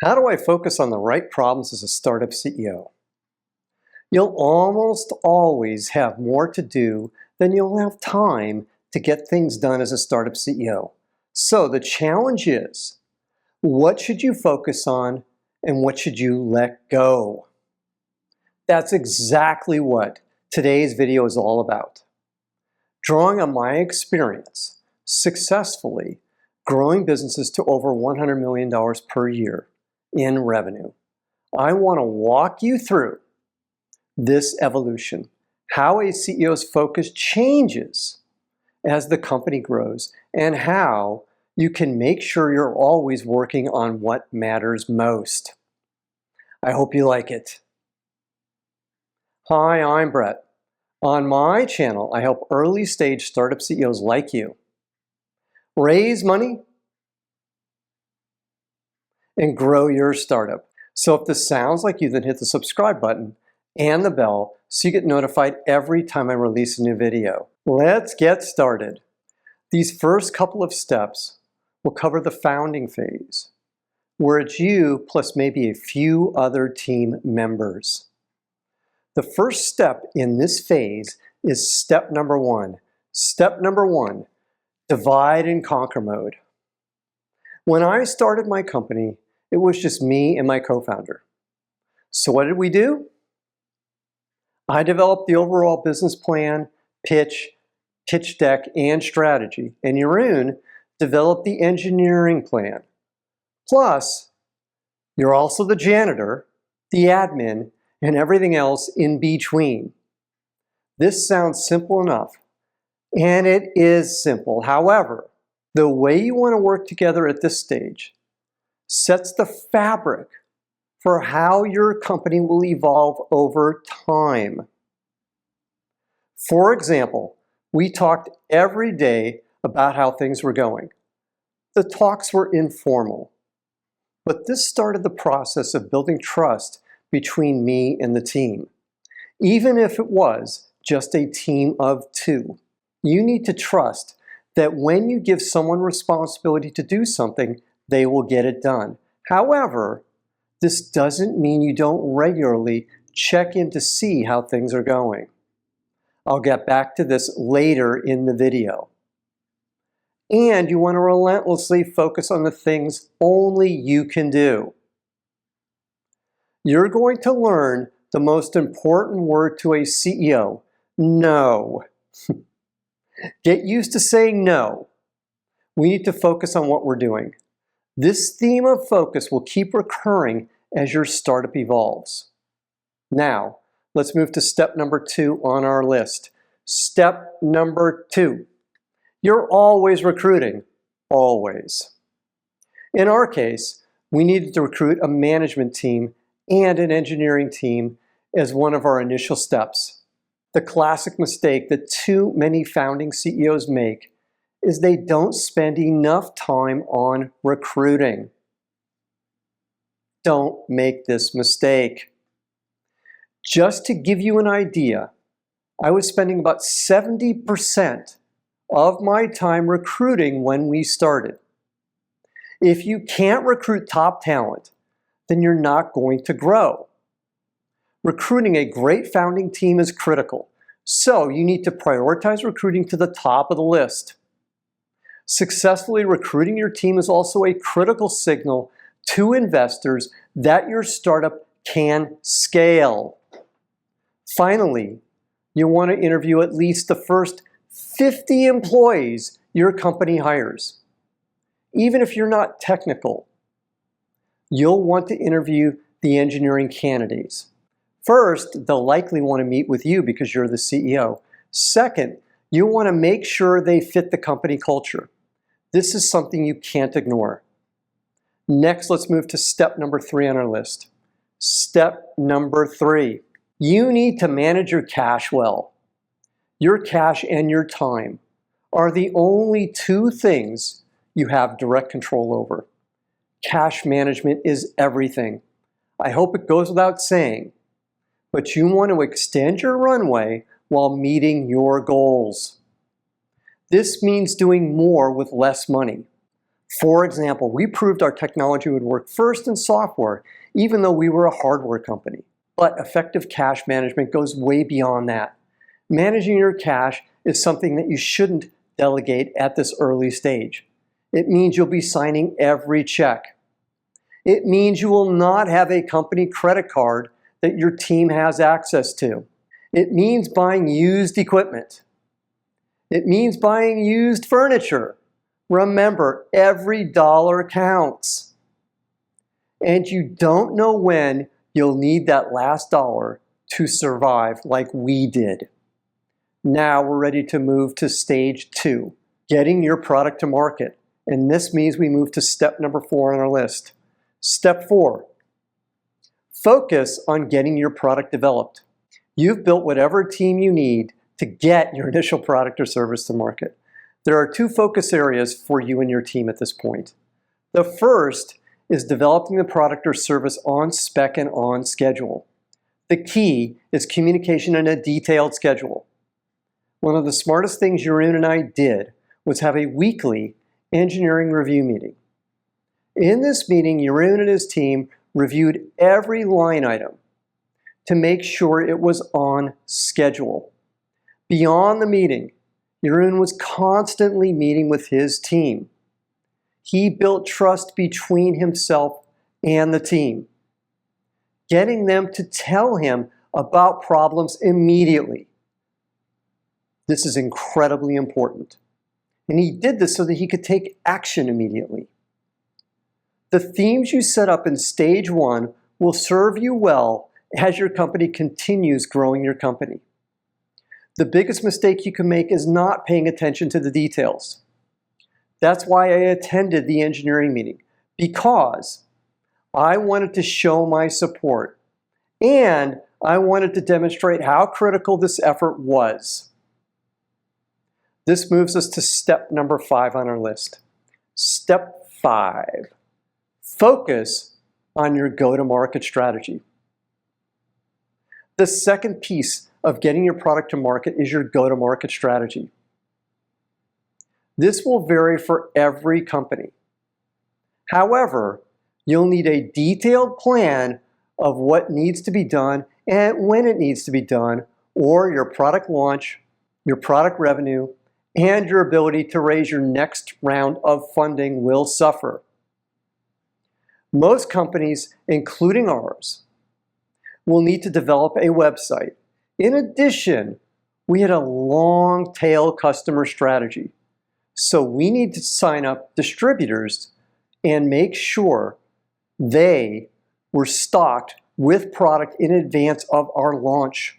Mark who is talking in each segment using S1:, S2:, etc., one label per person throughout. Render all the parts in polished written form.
S1: How do I focus on the right problems as a startup CEO? You'll almost always have more to do than you'll have time to get things done as a startup CEO. So the challenge is, what should you focus on and what should you let go? That's exactly what today's video is all about. Drawing on my experience successfully growing businesses to over $100 million per year in revenue, I want to walk you through this evolution, how a CEO's focus changes as the company grows, and how you can make sure you're always working on what matters most. I hope you like it. Hi, I'm Brett. On my channel, I help early stage startup CEOs like you raise money and grow your startup. So if this sounds like you, then hit the subscribe button and the bell so you get notified every time I release a new video. Let's get started. These first couple of steps will cover the founding phase, where it's you plus maybe a few other team members. The first step in this phase is step number one. Step number one, divide and conquer mode. When I started my company, it was just me and my co-founder. So what did we do? I developed the overall business plan, pitch deck, and strategy. And Jeroen developed the engineering plan. Plus, you're also the janitor, the admin, and everything else in between. This sounds simple enough, and it is simple. However, the way you want to work together at this stage sets the fabric for how your company will evolve over time. For example, we talked every day about how things were going. The talks were informal, but this started the process of building trust between me and the team. Even if it was just a team of two, you need to trust that when you give someone responsibility to do something, they will get it done. However, this doesn't mean you don't regularly check in to see how things are going. I'll get back to this later in the video. And you want to relentlessly focus on the things only you can do. You're going to learn the most important word to a CEO, no. Get used to saying no. We need to focus on what we're doing. This theme of focus will keep recurring as your startup evolves. Now, let's move to step number two on our list. Step number two. You're always recruiting. Always. In our case, we needed to recruit a management team and an engineering team as one of our initial steps. The classic mistake that too many founding CEOs make is they don't spend enough time on recruiting. Don't make this mistake. Just to give you an idea, I was spending about 70% of my time recruiting when we started. If you can't recruit top talent, then you're not going to grow. Recruiting a great founding team is critical, so you need to prioritize recruiting to the top of the list. Successfully recruiting your team is also a critical signal to investors that your startup can scale. Finally, you want to interview at least the first 50 employees your company hires. Even if you're not technical, you'll want to interview the engineering candidates. First, they'll likely want to meet with you because you're the CEO. Second, you'll want to make sure they fit the company culture. This is something you can't ignore. Next, let's move to step number three on our list. Step number three. You need to manage your cash well. Your cash and your time are the only two things you have direct control over. Cash management is everything. I hope it goes without saying, but you want to extend your runway while meeting your goals. This means doing more with less money. For example, we proved our technology would work first in software, even though we were a hardware company. But effective cash management goes way beyond that. Managing your cash is something that you shouldn't delegate at this early stage. It means you'll be signing every check. It means you will not have a company credit card that your team has access to. It means buying used equipment. It means buying used furniture. Remember, every dollar counts. And you don't know when you'll need that last dollar to survive like we did. Now we're ready to move to stage 2, getting your product to market. And this means we move to step number 4 on our list. Step 4, focus on getting your product developed. You've built whatever team you need to get your initial product or service to market. There are 2 focus areas for you and your team at this point. The first is developing the product or service on spec and on schedule. The key is communication and a detailed schedule. One of the smartest things Jeroen and I did was have a weekly engineering review meeting. In this meeting, Jeroen and his team reviewed every line item to make sure it was on schedule. Beyond the meeting, Jeroen was constantly meeting with his team. He built trust between himself and the team, getting them to tell him about problems immediately. This is incredibly important. And he did this so that he could take action immediately. The themes you set up in stage 1 will serve you well as your company continues growing your company. The biggest mistake you can make is not paying attention to the details. That's why I attended the engineering meeting, because I wanted to show my support and I wanted to demonstrate how critical this effort was. This moves us to step number 5 on our list. Step 5, focus on your go-to-market strategy. The second piece of getting your product to market is your go-to-market strategy. This will vary for every company. However, you'll need a detailed plan of what needs to be done and when it needs to be done, or your product launch, your product revenue, and your ability to raise your next round of funding will suffer. Most companies, including ours, will need to develop a website. In addition, we had a long tail customer strategy. So we need to sign up distributors and make sure they were stocked with product in advance of our launch.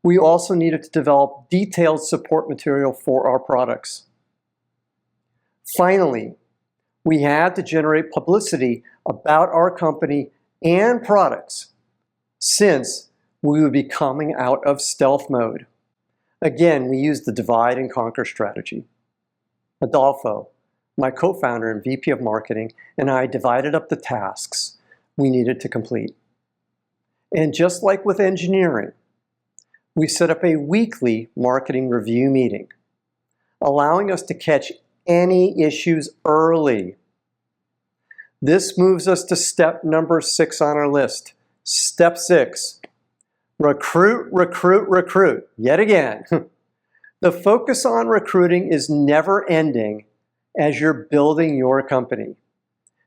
S1: We also needed to develop detailed support material for our products. Finally, we had to generate publicity about our company and products, since we would be coming out of stealth mode. Again, we used the divide and conquer strategy. Adolfo, my co-founder and VP of marketing, and I divided up the tasks we needed to complete. And just like with engineering, we set up a weekly marketing review meeting, allowing us to catch any issues early. This moves us to step number 6 on our list. Step 6, recruit, recruit, recruit. Yet again, the focus on recruiting is never ending as you're building your company.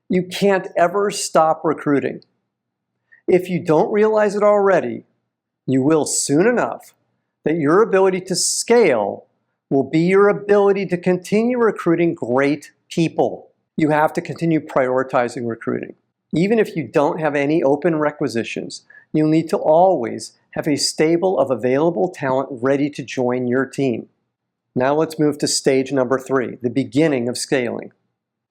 S1: You can't ever stop recruiting. If you don't realize it already, you will soon enough. That your ability to scale will be your ability to continue recruiting great people. You have to continue prioritizing recruiting. Even if you don't have any open requisitions, you'll need to always have a stable of available talent ready to join your team. Now let's move to stage number 3, the beginning of scaling.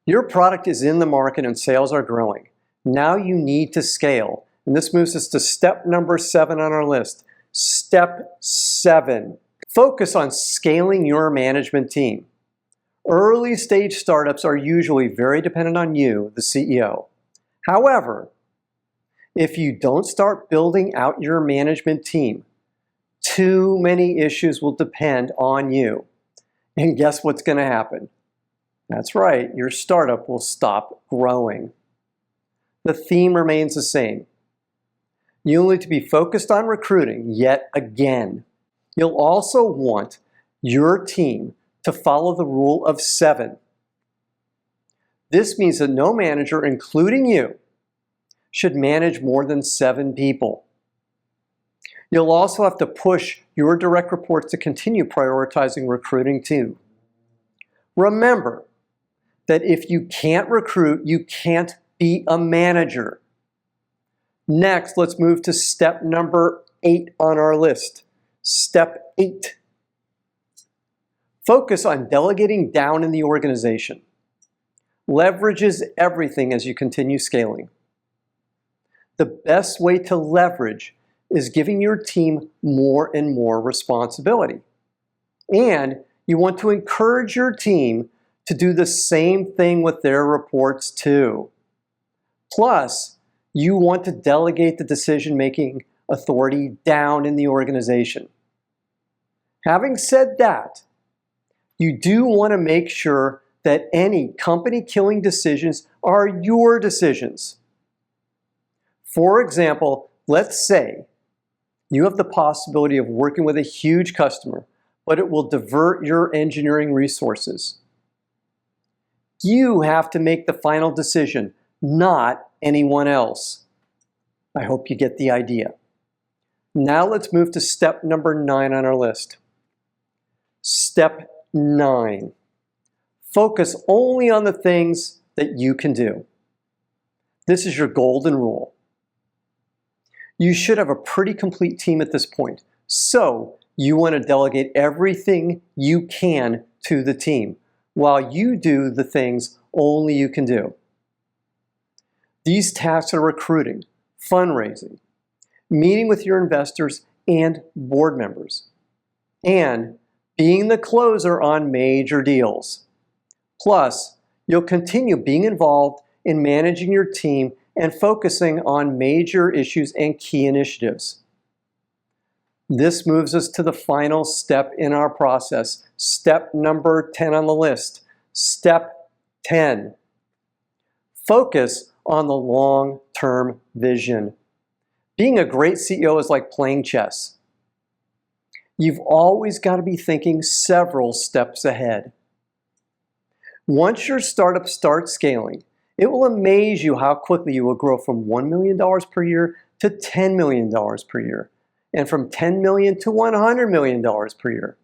S1: Your product is in the market and sales are growing. Now you need to scale. And this moves us to step number 7 on our list. Step 7, focus on scaling your management team. Early stage startups are usually very dependent on you, the CEO. However, if you don't start building out your management team, too many issues will depend on you. And guess what's going to happen? That's right, your startup will stop growing. The theme remains the same. You'll need to be focused on recruiting yet again. You'll also want your team to follow the rule of 7. This means that no manager, including you, should manage more than 7 people. You'll also have to push your direct reports to continue prioritizing recruiting too. Remember that if you can't recruit, you can't be a manager. Next, let's move to step number 8 on our list. Step 8. Focus on delegating down in the organization. Leverage is everything as you continue scaling. The best way to leverage is giving your team more and more responsibility. And you want to encourage your team to do the same thing with their reports too. Plus, you want to delegate the decision-making authority down in the organization. Having said that, you do want to make sure that any company-killing decisions are your decisions. For example, let's say you have the possibility of working with a huge customer, but it will divert your engineering resources. You have to make the final decision, not anyone else. I hope you get the idea. Now let's move to step number 9 on our list. Step 9. Focus only on the things that you can do. This is your golden rule. You should have a pretty complete team at this point, so you want to delegate everything you can to the team, while you do the things only you can do. These tasks are recruiting, fundraising, meeting with your investors and board members, and being the closer on major deals. Plus, you'll continue being involved in managing your team and focusing on major issues and key initiatives. This moves us to the final step in our process, step number 10 on the list. Step 10. Focus on the long-term vision. Being a great CEO is like playing chess. You've always got to be thinking several steps ahead. Once your startup starts scaling, it will amaze you how quickly you will grow from $1 million per year to $10 million per year, and from $10 million to $100 million per year.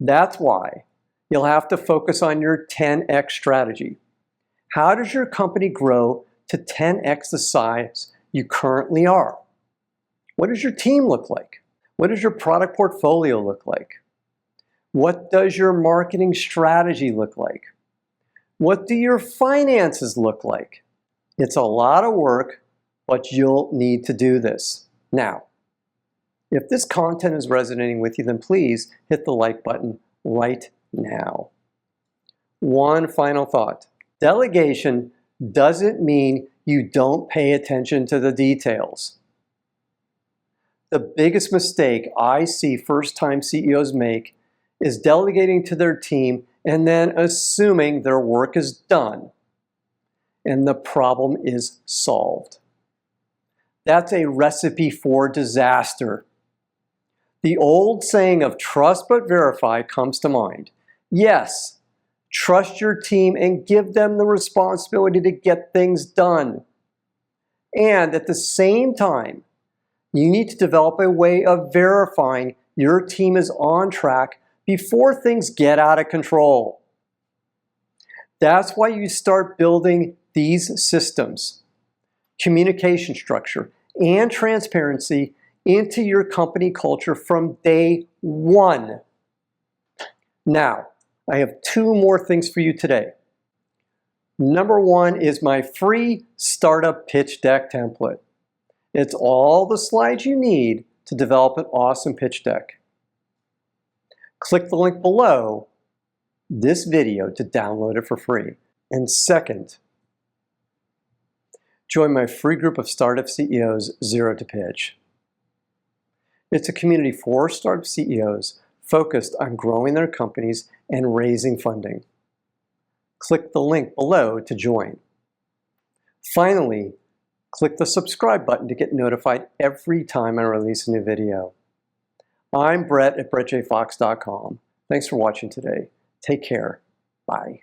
S1: That's why you'll have to focus on your 10x strategy. How does your company grow to 10x the size you currently are? What does your team look like? What does your product portfolio look like? What does your marketing strategy look like? What do your finances look like? It's a lot of work, but you'll need to do this. Now, if this content is resonating with you, then please hit the like button right now. One final thought. Delegation doesn't mean you don't pay attention to the details. The biggest mistake I see first-time CEOs make is delegating to their team and then assuming their work is done and the problem is solved. That's a recipe for disaster. The old saying of trust but verify comes to mind. Yes, trust your team and give them the responsibility to get things done. And at the same time, you need to develop a way of verifying your team is on track before things get out of control. That's why you start building these systems, communication structure, and transparency into your company culture from day one. Now, I have 2 more things for you today. Number 1 is my free startup pitch deck template. It's all the slides you need to develop an awesome pitch deck. Click the link below this video to download it for free. And second, join my free group of startup CEOs, Zero to Pitch. It's a community for startup CEOs focused on growing their companies and raising funding. Click the link below to join. Finally, click the subscribe button to get notified every time I release a new video. I'm Brett at brettjfox.com. Thanks for watching today. Take care. Bye.